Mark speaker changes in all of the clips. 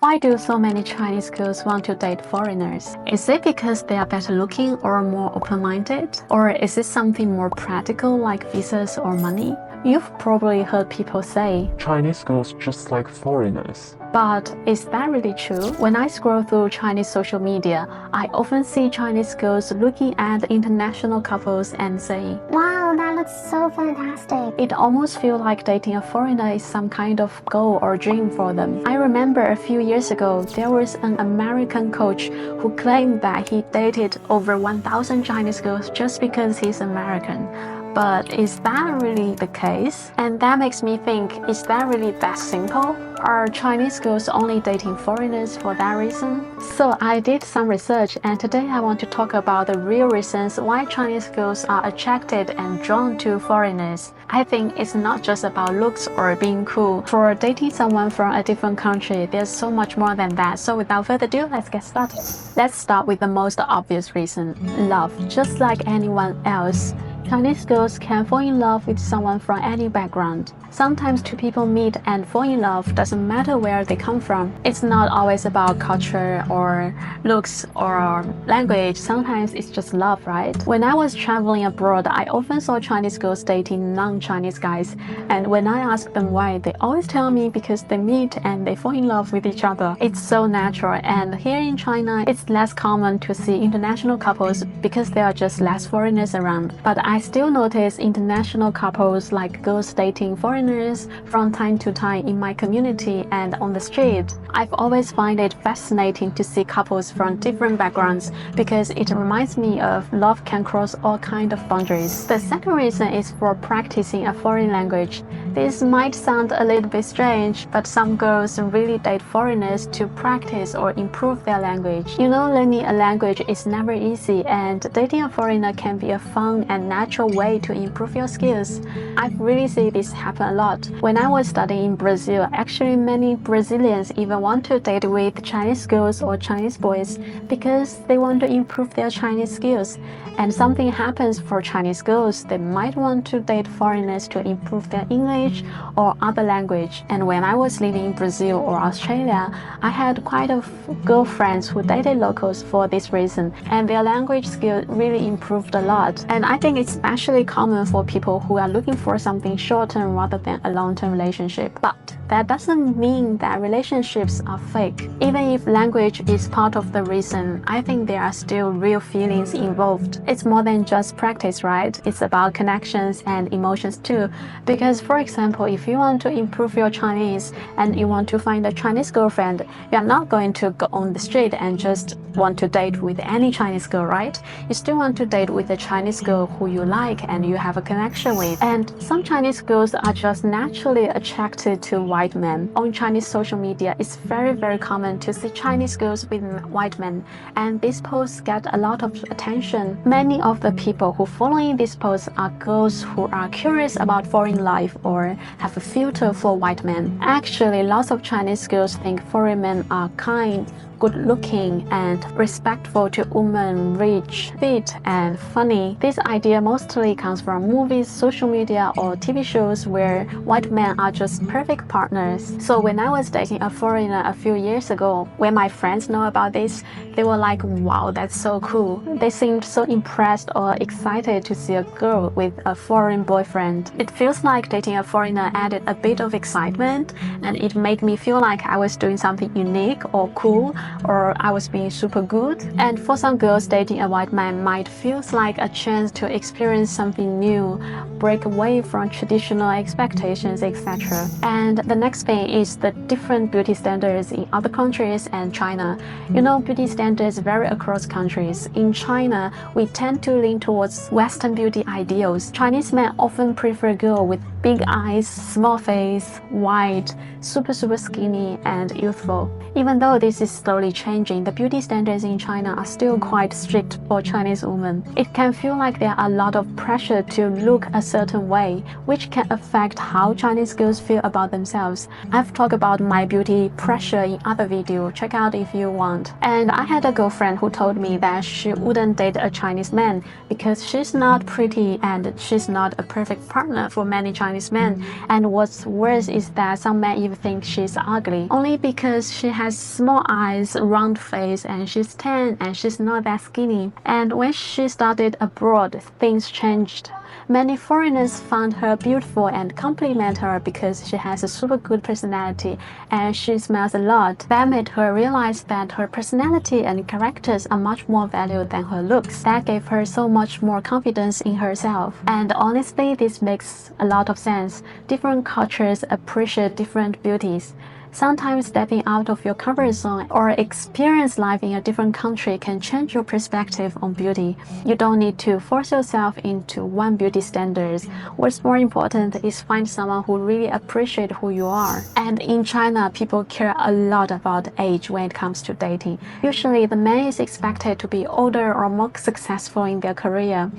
Speaker 1: Why do so many Chinese girls want to date foreigners? Is it because they are better looking or more open-minded? Or is it something more practical like visas or money? You've probably heard people say,
Speaker 2: Chinese girls just like foreigners.
Speaker 1: but is that really true? When I scroll through Chinese social media, I often see Chinese girls looking at international couples and saying,
Speaker 3: "Wow, that looks so fantastic."
Speaker 1: it almost feels like dating a foreigner is some kind of goal or dream for them. I remember a few years ago, there was an American coach who claimed that he dated over 1,000 Chinese girls just because he's American. But is that really the case? And that makes me think, is that really that simple? Are Chinese girls only dating foreigners for that reason? So I did some research, and today I want to talk about the real reasons why Chinese girls are attracted and drawn to foreigners. I think it's not just about looks or being cool. For dating someone from a different country, there's so much more than that. So without further ado, let's get started. Let's start with the most obvious reason, love. Just like anyone else, Chinese girls can fall in love with someone from any background. Sometimes two people meet and fall in love doesn't matter where they come from. It's not always about culture or looks or language. Sometimes it's just love, right? When I was traveling abroad, I often saw Chinese girls dating non-Chinese guys. And when I ask them why, they always tell me because they meet and they fall in love with each other. It's so natural. And here in China, it's less common to see international couples because there are just less foreigners around. But I still notice international couples like girls dating foreigners from time to time in my community and on the street. I've always find it fascinating to see couples from different backgrounds because it reminds me of love can cross all kinds of boundaries. The second reason is for practicing a foreign language. This might sound a little bit strange, but some girls really date foreigners to practice or improve their language. You know, learning a language is never easy, and dating a foreigner can be a fun and natural way to improve your skills. I've really seen this happen a lot. When I was studying in Brazil, actually many Brazilians even want to date with Chinese girls or Chinese boys because they want to improve their Chinese skills. And something happens for Chinese girls, they might want to date foreigners to improve their English or other language. And when I was living in Brazil or Australia, I had quite a girlfriends who dated locals for this reason, and their language skill really improved a lot. And I think it's especially common for people who are looking for something short-term rather than a long-term relationship. But that doesn't mean that relationships are fake. Even if language is part of the reason, I think there are still real feelings involved. It's more than just practice, right? It's about connections and emotions too. Because for example, if you want to improve your Chinese and you want to find a Chinese girlfriend, you're not going to go on the street and just want to date with any Chinese girl, right? You still want to date with a Chinese girl who you like and you have a connection with. And some Chinese girls are just naturally attracted to white men. On Chinese social media, it's very common to see Chinese girls with white men, and these posts get a lot of attention. Many of the people who following these posts are girls who are curious about foreign life or have a filter for white men. Actually, lots of Chinese girls think foreign men are kind, good-looking and respectful to women, rich, fit and funny. This idea mostly comes from movies, social media or TV shows where white men are just perfect partners. So when I was dating a foreigner a few years ago, when my friends know about this, they were like, wow, that's so cool. They seemed so impressed or excited to see a girl with a foreign boyfriend. It feels like dating a foreigner added a bit of excitement, and it made me feel like I was doing something unique or cool, or I was being super good. And for some girls, dating a white man might feel like a chance to experience something new, break away from traditional expectations, etc. And the next thing is the different beauty standards in other countries and China. You know, beauty standards vary across countries. In China, we tend to lean towards Western beauty ideals. Chinese men often prefer girls with big eyes, small face, white, super skinny and youthful. Even though this is slowly changing, the beauty standards in China are still quite strict for Chinese women. It can feel like there are a lot of pressure to look a certain way, which can affect how Chinese girls feel about themselves. I've talked about my beauty pressure in other videos, check out if you want. And I had a girlfriend who told me that she wouldn't date a Chinese man because she's not pretty and she's not a perfect partner for many Chinese Chinese men. And what's worse is that some men even think she's ugly, only because she has small eyes, round face, and she's tan and she's not that skinny. And when she studied abroad, things changed. Many foreigners found her beautiful and compliment her because she has a super good personality and she smiles a lot. That made her realize that her personality and characters are much more valued than her looks. That gave her so much more confidence in herself. And honestly, this makes a lot of sense. Different cultures appreciate different beauties. Sometimes stepping out of your comfort zone or experience life in a different country can change your perspective on beauty. You don't need to force yourself into one beauty standards. What's more important is find someone who really appreciates who you are. And in China, people care a lot about age when it comes to dating. Usually, the man is expected to be older or more successful in their career.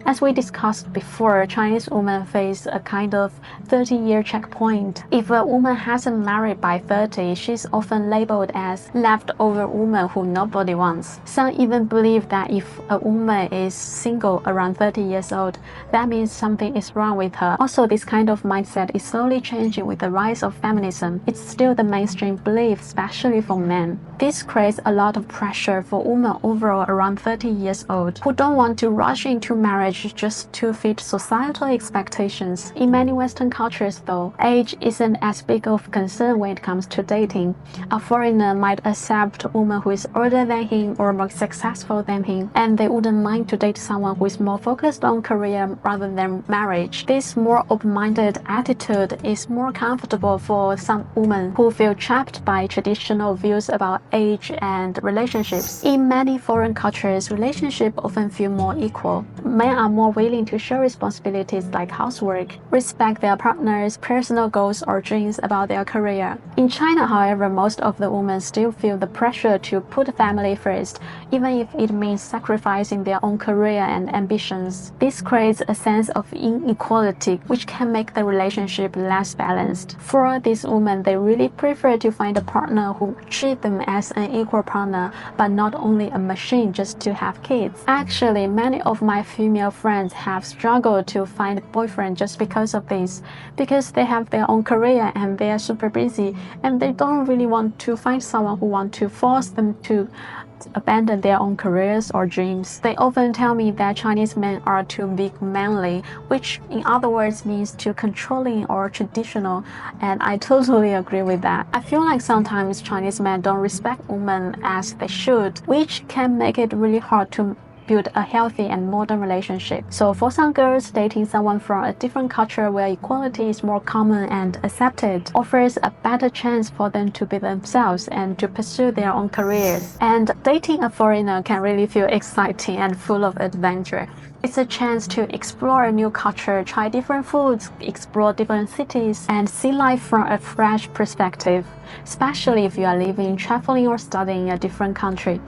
Speaker 1: As we discussed before, Chinese women face a kind of 30-year checkpoint. If a woman hasn't married by 30, she's often labeled as leftover woman who nobody wants. Some even believe that if a woman is single around 30 years old, that means something is wrong with her. Also, this kind of mindset is slowly changing with the rise of feminism. It's still the mainstream belief, especially for men. This creates a lot of pressure for women overall around 30 years old who don't want to rush into marriage just to fit societal expectations. In many Western cultures, though, age isn't as big of a concern when it comes to dating. A foreigner might accept a woman who is older than him or more successful than him, and they wouldn't mind to date someone who is more focused on career rather than marriage. This more open-minded attitude is more comfortable for some women who feel trapped by traditional views about age and relationships. In many foreign cultures, relationships often feel more equal. Men are more willing to share responsibilities like housework, respect their partner's personal goals or dreams about their career. In China, however, most of the women still feel the pressure to put family first, even if it means sacrificing their own career and ambitions. This creates a sense of inequality, which can make the relationship less balanced. For these women, they really prefer to find a partner who treats them as an equal partner, but not only a machine just to have kids. Actually, many of my female friends have struggled to find a boyfriend just because of this, because they have their own career and they are super busy, and they don't really want to find someone who wants to force them to abandon their own careers or dreams. They often tell me that Chinese men are too big manly, which in other words means too controlling or traditional, and I totally agree with that. I feel like sometimes Chinese men don't respect women as they should, which can make it really hard to build a healthy and modern relationship. So for some girls, dating someone from a different culture where equality is more common and accepted offers a better chance for them to be themselves and to pursue their own careers. And dating a foreigner can really feel exciting and full of adventure. It's a chance to explore a new culture, try different foods, explore different cities, and see life from a fresh perspective, especially if you are living, traveling, or studying in a different country.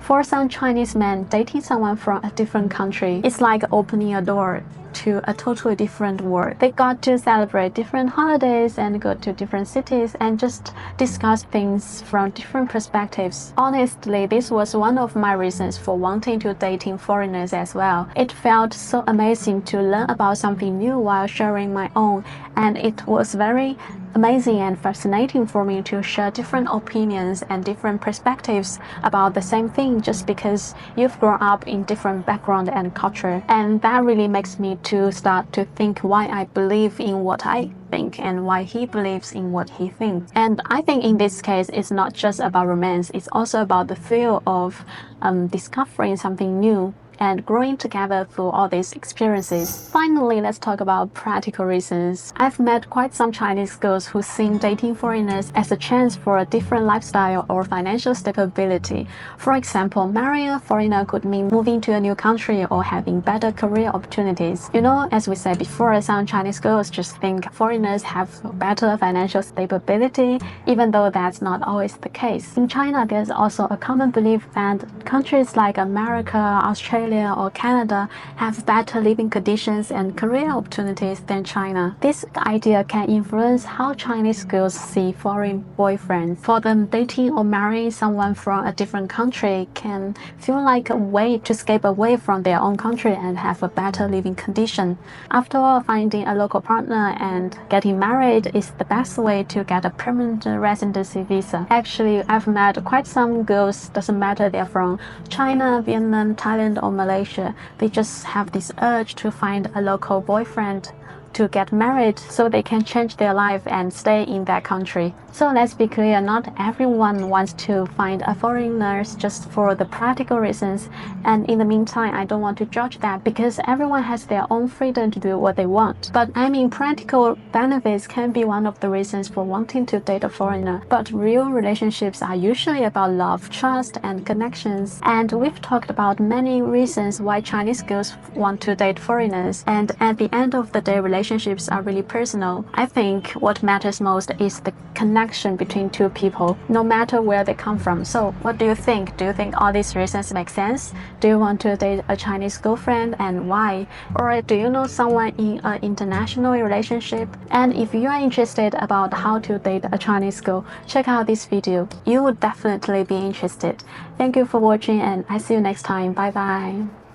Speaker 1: For some Chinese men, dating someone from a different country is like opening a door to a totally different world. They got to celebrate different holidays and go to different cities and just discuss things from different perspectives. Honestly, this was one of my reasons for wanting to dating foreigners as well. It felt so amazing to learn about something new while sharing my own, and it was very amazing and fascinating for me to share different opinions and different perspectives about the same thing just because you've grown up in different background and culture. And that really makes me to start to think why I believe in what I think and why he believes in what he thinks. And I think in this case, it's not just about romance, it's also about the feel of discovering something new and growing together through all these experiences. Finally, let's talk about practical reasons. I've met quite some Chinese girls who see dating foreigners as a chance for a different lifestyle or financial stability. For example, marrying a foreigner could mean moving to a new country or having better career opportunities. You know, as we said before, some Chinese girls just think foreigners have better financial stability, even though that's not always the case. In China, there's also a common belief that countries like America, Australia, Australia or Canada have better living conditions and career opportunities than China. This idea can influence how Chinese girls see foreign boyfriends. For them, dating or marrying someone from a different country can feel like a way to escape away from their own country and have a better living condition. After all, finding a local partner and getting married is the best way to get a permanent residency visa. Actually, I've met quite some girls, doesn't matter they're from China, Vietnam, Thailand or Malaysia. They just have this urge to find a local boyfriend to get married so they can change their life and stay in that country. So let's be clear, not everyone wants to find a foreigner just for the practical reasons, and in the meantime I don't want to judge that because everyone has their own freedom to do what they want. But I mean, practical benefits can be one of the reasons for wanting to date a foreigner, but real relationships are usually about love, trust and connections. And we've talked about many reasons why Chinese girls want to date foreigners, and at the end of the day, relationships are really personal. I think what matters most is the connection between two people, no matter where they come from. So what do you think? Do you think all these reasons make sense? Do you want to date a Chinese girlfriend and why? Or do you know someone in an international relationship? And if you are interested about how to date a Chinese girl, check out this video. You would definitely be interested. Thank you for watching and I see you next time. Bye bye.